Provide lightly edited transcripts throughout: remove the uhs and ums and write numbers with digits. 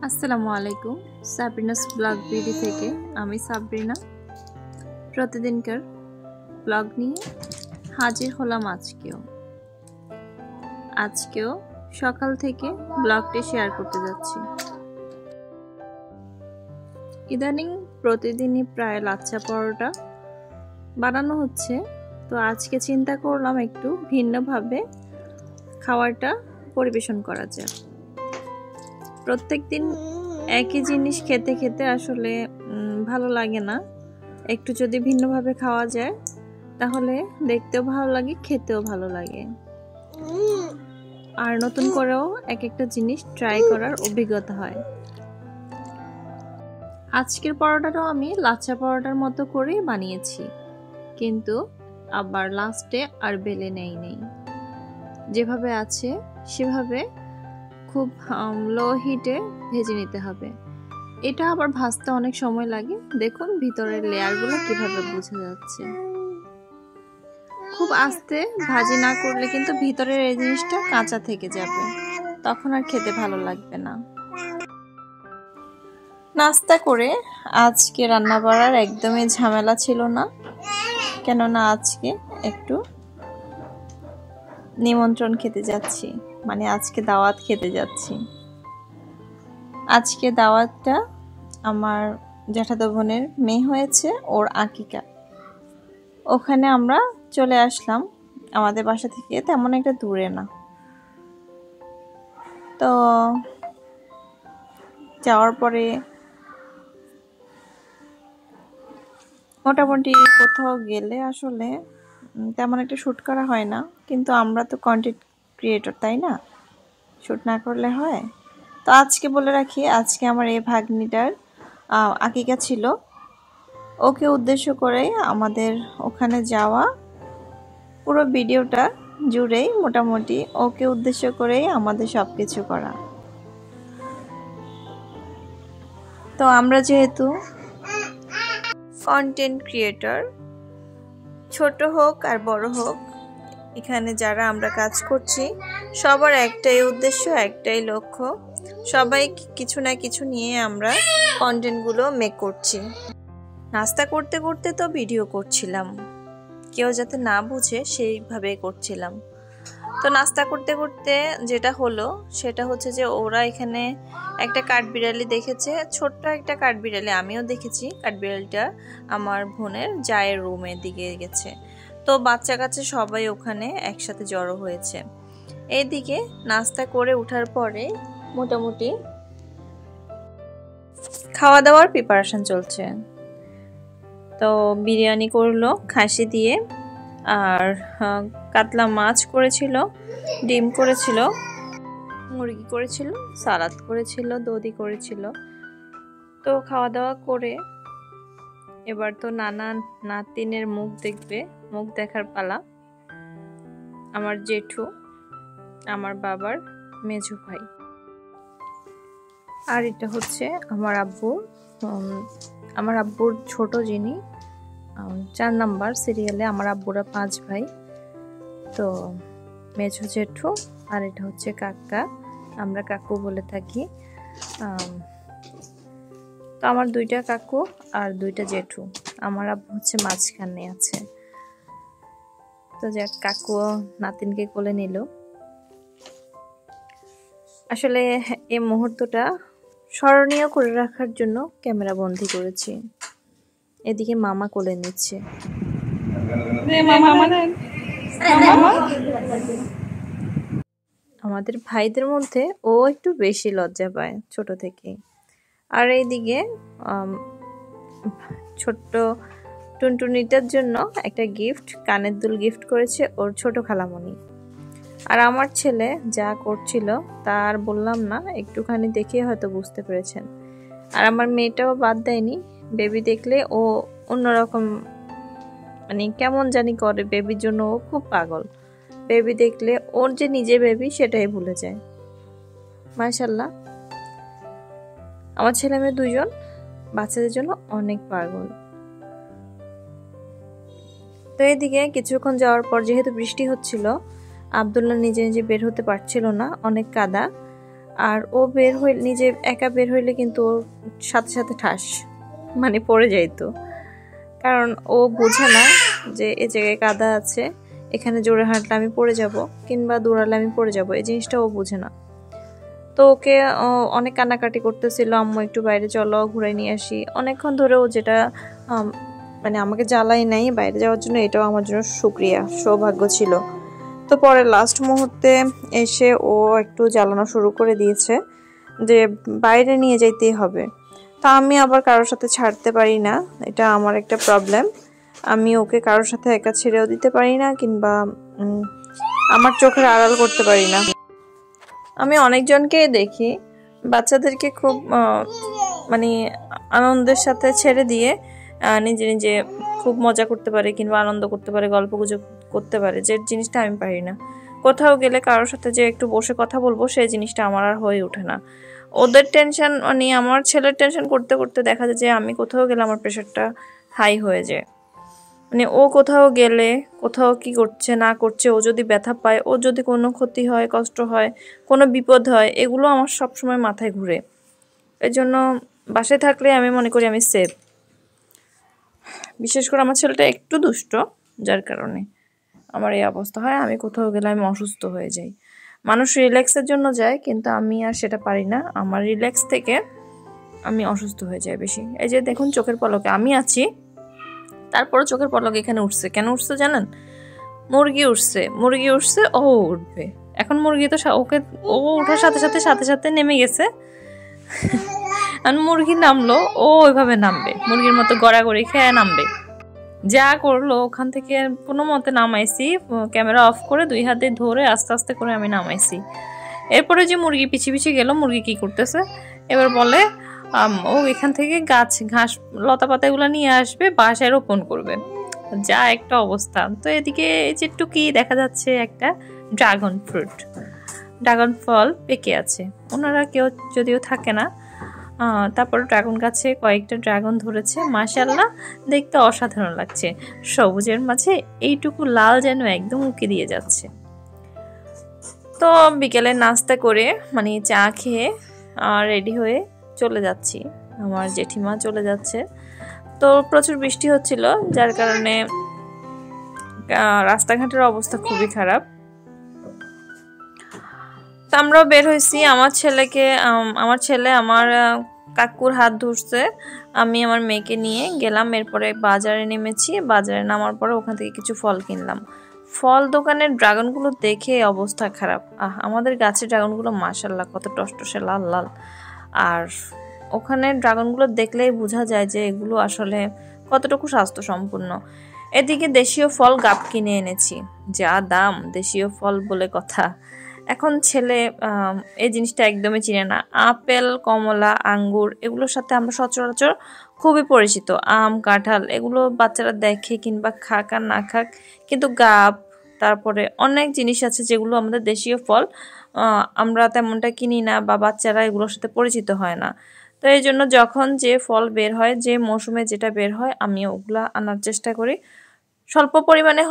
আসসালামু আলাইকুম। Sabrina's blog video থেকে আমি সাবরিনা প্রতিদিনকার ব্লগ নিয়ে হাজির হলাম। আজকেও সকাল থেকে ব্লগটি শেয়ার করতে যাচ্ছি। ইদানিং প্রতিদিনই প্রায় লাচ্ছা পরোটা বানানো হচ্ছে, তো আজকে চিন্তা করলাম একটু ভিন্নভাবে খাবারটা পরিবেশন করা যায়। প্রত্যেকদিন একই জিনিস খেতে খেতে আসলে ভালো লাগে না। একটু যদি ভিন্নভাবে খাওয়া যায় তাহলে দেখতেও ভালো লাগে, খেতেও ভালো লাগে, আর নতুন করেও এক একটা জিনিস ট্রাই করার অভিজ্ঞতা হয়। আজকের পরোটাটাও আমি লাচ্ছা পরোটার মতো করেই বানিয়েছি, কিন্তু আবার লাস্টে আর বেলে নেই, যেভাবে আছে সেভাবে খুব লো হিটে ভেজে নিতে হবে। এটা আবার ভাজতে অনেক সময় লাগে। দেখুন ভিতরের লেয়ারগুলো কিভাবে বোঝা যাচ্ছে। খুব আস্তে ভাজি না করলে কিন্তু ভিতরের এই জিনিসটা কাঁচা থেকে যাবে, তখন আর খেতে ভালো লাগবে না। নাস্তা করে আজকে রান্না বাড়ার একদমই ঝামেলা ছিল না, কেননা আজকে একটু নিমন্ত্রণ খেতে যাচ্ছি, মানে আজকে দাওয়াত খেতে যাচ্ছি। আজকে দাওয়াতটা আমার জ্যাঠাতো বোনের মেয়ে হয়েছে, ওর আকিকা। ওখানে আমরা চলে আসলাম, আমাদের বাসা থেকে তেমন একটা দূরে না। তো যাওয়ার পরে মোটামুটি কোথাও গেলে আসলে তেমন একটা শ্যুট করা হয় না, কিন্তু আমরা তো কন্টেন্ট ক্রিয়েটর, তাই না? শ্যুট না করলে হয়? তো আজকে বলে রাখি, আজকে আমার এই ভাগ্নিটার আকিকা ছিল। ওকে উদ্দেশ্য করেই আমাদের ওখানে যাওয়া, পুরো ভিডিওটা জুড়েই মোটামুটি ওকে উদ্দেশ্য করেই আমাদের সব কিছু করা। তো আমরা যেহেতু কন্টেন্ট ক্রিয়েটর, ছোট হোক আর বড় হোক, এখানে যারা আমরা কাজ করছি সবার একটাই উদ্দেশ্য, একটাই লক্ষ্য, সবাই কিছু না কিছু নিয়ে আমরা কন্টেন্টগুলো মেক করছি। নাস্তা করতে করতে তো ভিডিও করছিলাম, কেউ যাতে না বুঝে সেইভাবে করছিলাম। তো নাস্তা করতে করতে যেটা হলো সেটা হচ্ছে যে ওরা এখানে একটা কাঠবিড়ালি দেখেছে, ছোট্ট একটা কাঠবিড়ালি। আমিও দেখেছি কাঠবিড়ালিটা আমার বোনের জায়ের রুমের দিকে গেছে। তো বাচ্চা কাচ্চা সবাই ওখানে একসাথে জড়ো হয়েছে। এইদিকে নাস্তা করে ওঠার পরে মোটামুটি খাওয়া দাওয়ার প্রিপারেশন চলছে। তো বিরিয়ানি করলো খাসি দিয়ে, আর কাতলা মাছ করেছিল, ডিম করেছিল, মুরগি করেছিল, সালাদ করেছিল, দধি করেছিল। তো খাওয়া দাওয়া করে এবার তো নানা নাতিনের মুখ দেখবে, মুখ দেখার পালা। আমার জেঠু, আমার বাবার মেজু ভাই, আর এটা হচ্ছে আমার আব্বুর ছোট যিনি 4 নাম্বার সিরিয়ালে। আমার আব্বুরা 5 ভাই, তো মেজো জেঠু, আর এটা হচ্ছে কাকা, আমরা কাকু বলে থাকি। তো আমার 2টা কাকু আর 2টা জেঠু, আমার আব্বু হচ্ছে মাঝখানে আছে। তো যাক, কাকু নাতিনকে কোলে নিল। আসলে এই মুহূর্তটা স্মরণীয় করে রাখার জন্য ক্যামেরা বন্দি করেছি। এদিকে মামা কোলে নিচ্ছে। আমাদের ভাইদের মধ্যে ও একটু বেশি লজ্জা পায় ছোট থেকে। আর এইদিকে ছোট্ট টুনটুনিটার জন্য একটা গিফট, কানের দুল গিফট করেছে ওর ছোট খালামণি। আর আমার ছেলে যা করছিল তার বললাম না, একটুখানি দেখে হয়তো বুঝতে পেরেছেন। আর আমার মেয়েটাও বাদ দেয়নি, বেবি দেখলে ও অন্যরকম, মানে কেমন জানি করে। বেবির জন্য ও খুব পাগল। বেবি দেখলে ওর যে নিজে বেবি সেটাই ভুলে যায়। মাশাআল্লাহ, আমার ছেলে মেয়ে 2জন বাচ্চাদের জন্য অনেক পাগল। তো এদিকে কিছুক্ষণ যাওয়ার পর যেহেতু বৃষ্টি হচ্ছিল, আব্দুল্লাহ নিজে নিজে বের হতে পারছিল না, অনেক কাদা। আর ও বের হইলে, নিজে একা বের হইলে কিন্তু ওর সাথে সাথে ঠাস মানে পড়ে যাইতো, কারণ ও বোঝে না যে এই জায়গায় কাদা আছে, এখানে জোরে হাঁটলে আমি পড়ে যাব কিংবা দৌড়ালে আমি পড়ে যাব, এই জিনিসটা ও বোঝে না। তো ওকে অনেক কান্নাকাটি করতেছিল, আম্মু একটু বাইরে চলো ঘুরে নিয়ে আসি, অনেকক্ষণ ধরে ও যেটা মানে আমাকে জ্বালাই নাই বাইরে যাওয়ার জন্য, এটাও আমার জন্য শুকরিয়া, সৌভাগ্য ছিল। তো পরে লাস্ট মুহূর্তে এসে ও একটু জ্বালানো শুরু করে দিয়েছে যে বাইরে নিয়ে যাইতেই হবে। তা আমি আবার কারোর সাথে ছাড়তে পারি না, এটা আমার একটা প্রবলেম। আমি ওকে কারোর সাথে একা ছেড়েও দিতে পারি না কিংবা আমার চোখের আড়াল করতে পারি না। আমি অনেকজনকেই দেখি বাচ্চাদেরকে খুব মানে আনন্দের সাথে ছেড়ে দিয়ে নিজে নিজে খুব মজা করতে পারে কিংবা আনন্দ করতে পারে, গল্প গুজব করতে পারে, যে জিনিসটা আমি পারি না। কোথাও গেলে কারোর সাথে যে একটু বসে কথা বলবো সেই জিনিসটা আমার আর হয়ে ওঠে না। ওদের টেনশন মানে আমার ছেলের টেনশন করতে করতে দেখা যায় যে আমি কোথাও গেলে আমার প্রেশারটা হাই হয়ে যায়। মানে ও কোথাও গেলে, কোথাও কি করছে না করছে, ও যদি ব্যথা পায়, ও যদি কোনো ক্ষতি হয়, কষ্ট হয়, কোনো বিপদ হয়, এগুলো আমার সবসময় মাথায় ঘুরে। এই জন্য বাসায় থাকলে আমি মনে করি আমি সেফ। বিশেষ করে আমার ছেলেটা একটু দুষ্ট, যার কারণে আমার এই অবস্থা হয়। আমি কোথাও গেলে আমি অসুস্থ হয়ে যাই। মানুষ রিল্যাক্সের জন্য যায়, কিন্তু আমি আর সেটা পারি না। আমার রিল্যাক্স থেকে আমি অসুস্থ হয়ে যাই বেশি। এই যে দেখুন চোখের পলকে আমি আছি, তারপরে চোখের পলক এখানে উঠছে। কেন উঠছে জানেন? মুরগি উঠছে, ও উঠবে এখন। মুরগি তো ওকে, ও ওঠার সাথে সাথে সাথে সাথে নেমে গেছে। আর মুরগি নামলো, ও ওইভাবে নামবে, মুরগির মতো গড়াগড়ি খেয়ে নামবে। যা করলো ওখান থেকে কোনো মতে নামাইছি, ক্যামেরা অফ করে 2 হাতে ধরে আস্তে আস্তে করে আমি নামাইছি। এরপরে যে মুরগি পিছিয়ে পিছিয়ে গেল, মুরগি কি করতেছে এবার বলে ও এখান থেকে ঘাস লতা পাতা এগুলো নিয়ে আসবে, বাসায় রোপণ করবে। যা একটা অবস্থা। তো এদিকে যে টুকি দেখা যাচ্ছে একটা ড্রাগন ফল পেকে আছে। ওনারা কেউ যদিও থাকে না, তারপর ড্রাগন গাছে কয়েকটা ড্রাগন ধরেছে। মাশাআল্লাহ, দেখতে অসাধারণ লাগছে। সবুজের মাঝে এইটুকু লাল যেন একদম উকি দিয়ে যাচ্ছে। তো বিকেলে নাস্তা করে মানে চা খেয়ে রেডি হয়ে চলে যাচ্ছি। আমার জেঠিমা চলে যাচ্ছে। তো প্রচুর বৃষ্টি হচ্ছিল, যার কারণে রাস্তাঘাটের অবস্থা খুবই খারাপ। তো আমরাও বের হয়েছি। আমার ছেলে আমার কাকুর হাত ধরছে, আমি আমার মেয়েকে নিয়ে গেলাম। এরপরে বাজারে নেমেছি। বাজারে নামার পরে ওখান থেকে কিছু ফল কিনলাম। ফল দোকানের ড্রাগনগুলো দেখে অবস্থা খারাপ। আমাদের গাছের ড্রাগনগুলো মাশাআল্লাহ কত টসটসে লাল লাল। আর ওখানে ড্রাগনগুলো দেখলেই বোঝা যায় যে এগুলো আসলে কতটুকু স্বাস্থ্য সম্পূর্ণ। এদিকে দেশীয় ফল গাব কিনে এনেছি। যা দাম দেশীয় ফল বলে কথা। এখন ছেলে এই জিনিসটা একদমই চিনে না। আপেল, কমলা, আঙ্গুর এগুলোর সাথে আমরা সচরাচর খুবই পরিচিত। আম, কাঁঠাল এগুলো বাচ্চারা দেখে কিংবা খাক আর না খাক, কিন্তু গাব, তারপরে অনেক জিনিস আছে যেগুলো আমাদের দেশীয় ফল, আমরা তেমনটা কিনি না বা বাচ্চারা এগুলোর সাথে পরিচিত হয় না। তো এই জন্য যখন যে ফল বের হয়, যে মৌসুমে যেটা বের হয়, আমি ওগুলা আনার চেষ্টা করি। স্বল্প পরিমাণে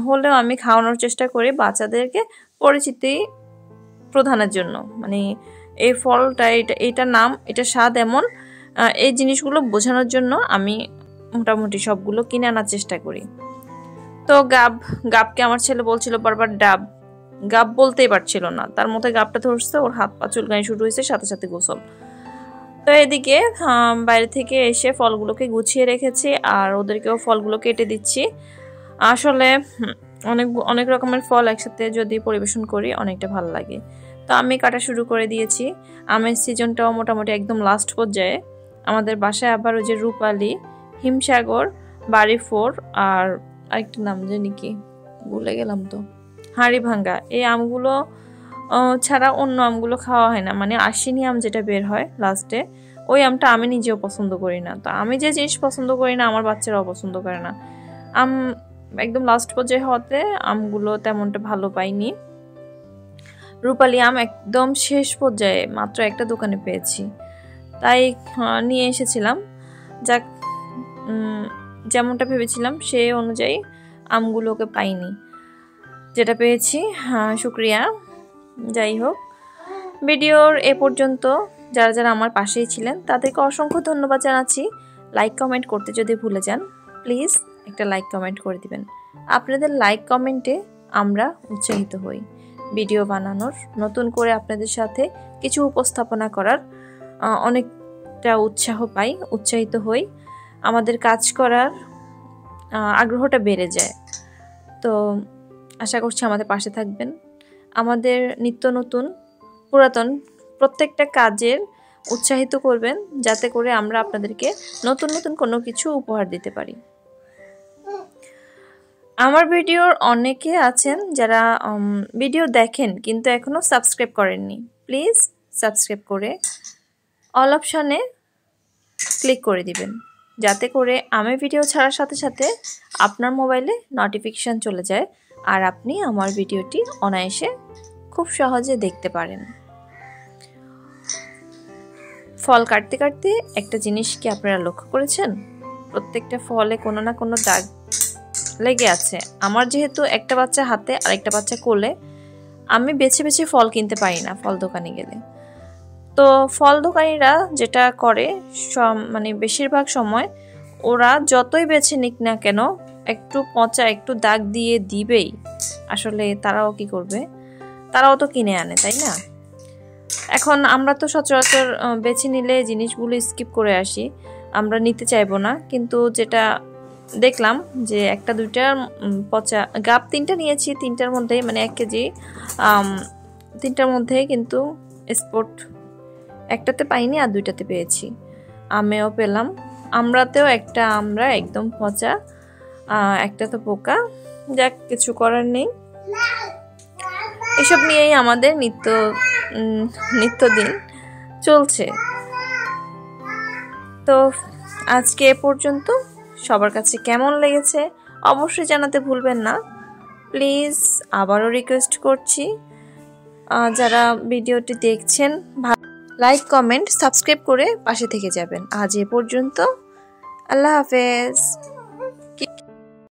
হলেও আমি খাওয়ানোর চেষ্টা করি বাচ্চাদেরকে, পরিচিতি প্রদানের জন্য। মানে এই ফলটা, এটা নাম, এটা স্বাদ এমন, এই জিনিসগুলো বোঝানোর জন্য আমি মোটামুটি সবগুলো কিনে আনার চেষ্টা করি। তো গাবকে আমার ছেলে বলছিল বারবার গাব বলতেই পারছিল না, তার মধ্যে গাবটা ধরছে, ওর হাত পা চুলকানি শুরু হয়েছে, সাথে সাথে গোসল। তো এদিকে বাইরে থেকে এসে ফলগুলোকে গুছিয়ে রেখেছি আর ওদেরকেও ফলগুলো কেটে দিচ্ছি। আসলে অনেক রকমের ফল একসাথে যদি পরিবেশন করি অনেকটা ভালো লাগে। তো আমি কাটা শুরু করে দিয়েছি। আমের সিজনটাও মোটামুটি একদম লাস্ট পর্যায়ে। আমাদের বাসায় আবার ওই যে রূপালী, হিমসাগর, বাড়ি 4 আর আরেকটা নাম জানি কি ভুলে গেলাম, তো হাড়ি ভাঙ্গা, এই আমগুলো ছাড়া অন্য আমগুলো খাওয়া হয় না। মানে আশ্বিনী আম যেটা বের হয় লাস্টে, ওই আমটা আমি নিজেও পছন্দ করি না। তো আমি যে জিনিস পছন্দ করি না আমার বাচ্চারাও পছন্দ করে না। আম একদম লাস্ট পর্যায়ে হওয়াতে আমগুলো তেমনটা ভালো পাইনি। রূপালী আম একদম শেষ পর্যায়ে মাত্র একটা দোকানে পেয়েছি, তাই নিয়ে এসেছিলাম। যাক, যেমনটা ভেবেছিলাম সেই অনুযায়ী আমগুলোকে পাইনি, যেটা পেয়েছি শুক্রিয়া। যাই হোক, ভিডিওর এ পর্যন্ত যারা যারা আমার পাশেই ছিলেন তাদেরকে অসংখ্য ধন্যবাদ জানাচ্ছি। লাইক কমেন্ট করতে যদি ভুলে যান প্লিজ একটা লাইক কমেন্ট করে দিবেন। আপনাদের লাইক কমেন্টে আমরা উৎসাহিত হই ভিডিও বানানোর, নতুন করে আপনাদের সাথে কিছু উপস্থাপনা করার অনেকটা উৎসাহ পাই, উৎসাহিত হই, আমাদের কাজ করার আগ্রহটা বেড়ে যায়। তো আশা করছি আমাদের পাশে থাকবেন, আমাদের নিত্য নতুন পুরাতন প্রত্যেকটা কাজের উৎসাহিত করবেন, যাতে করে আমরা আপনাদেরকে নতুন নতুন কোনো কিছু উপহার দিতে পারি। আমার ভিডিওর অনেকে আছেন যারা ভিডিও দেখেন কিন্তু এখনও সাবস্ক্রাইব করেননি। প্লিজ সাবস্ক্রাইব করে অল অপশানে ক্লিক করে দিবেন, যাতে করে আমি ভিডিও ছাড়ার সাথে সাথে আপনার মোবাইলে নোটিফিকেশান চলে যায় আর আপনি আমার ভিডিওটি অনায়াসে খুব সহজে দেখতে পারেন। ফল কাটতে কাটতে একটা জিনিস কি আপনারা লক্ষ্য করেছেন? প্রত্যেকটা ফলে কোনো না কোনো দাগ লেগে আছে। আমার যেহেতু একটা বাচ্চা হাতে আর একটা বাচ্চা কোলে, আমি বেছে বেছে ফল কিনতে পারি না ফল দোকানে গেলে। তো ফল দোকানিরা যেটা করে মানে বেশিরভাগ সময় ওরা যতই বেছে নিক না কেন একটু পচা একটু দাগ দিয়ে দিবেই। আসলে তারাও কি করবে, তারাও তো কিনে আনে, তাই না? এখন আমরা তো সচরাচর বেছে নিলে জিনিসগুলো স্কিপ করে আসি, আমরা নিতে চাইবো না। কিন্তু যেটা দেখলাম যে একটা দুইটা পচা গাব 3টা নিয়েছি, 3টার মধ্যে মানে 1 কেজি 3টার মধ্যে কিন্তু স্পট একটাতে পাইনি আর 2টাতে পেয়েছি। আমেও পেলাম, আমরাতেও একটা আমরা একদম পচা, একটা তো পোকা। যাক, কিছু করার নেই, এসব নিয়েই আমাদের নিত্যদিন চলছে। তো আজকে এ পর্যন্ত, সবার কাছে কেমন লেগেছে অবশ্যই জানাতে ভুলবেন না। প্লিজ আবারও রিকোয়েস্ট করছি, যারা ভিডিওটি দেখছেন লাইক কমেন্ট সাবস্ক্রাইব করে পাশে থেকে যাবেন। আজ এ পর্যন্ত, আল্লাহ হাফেজ।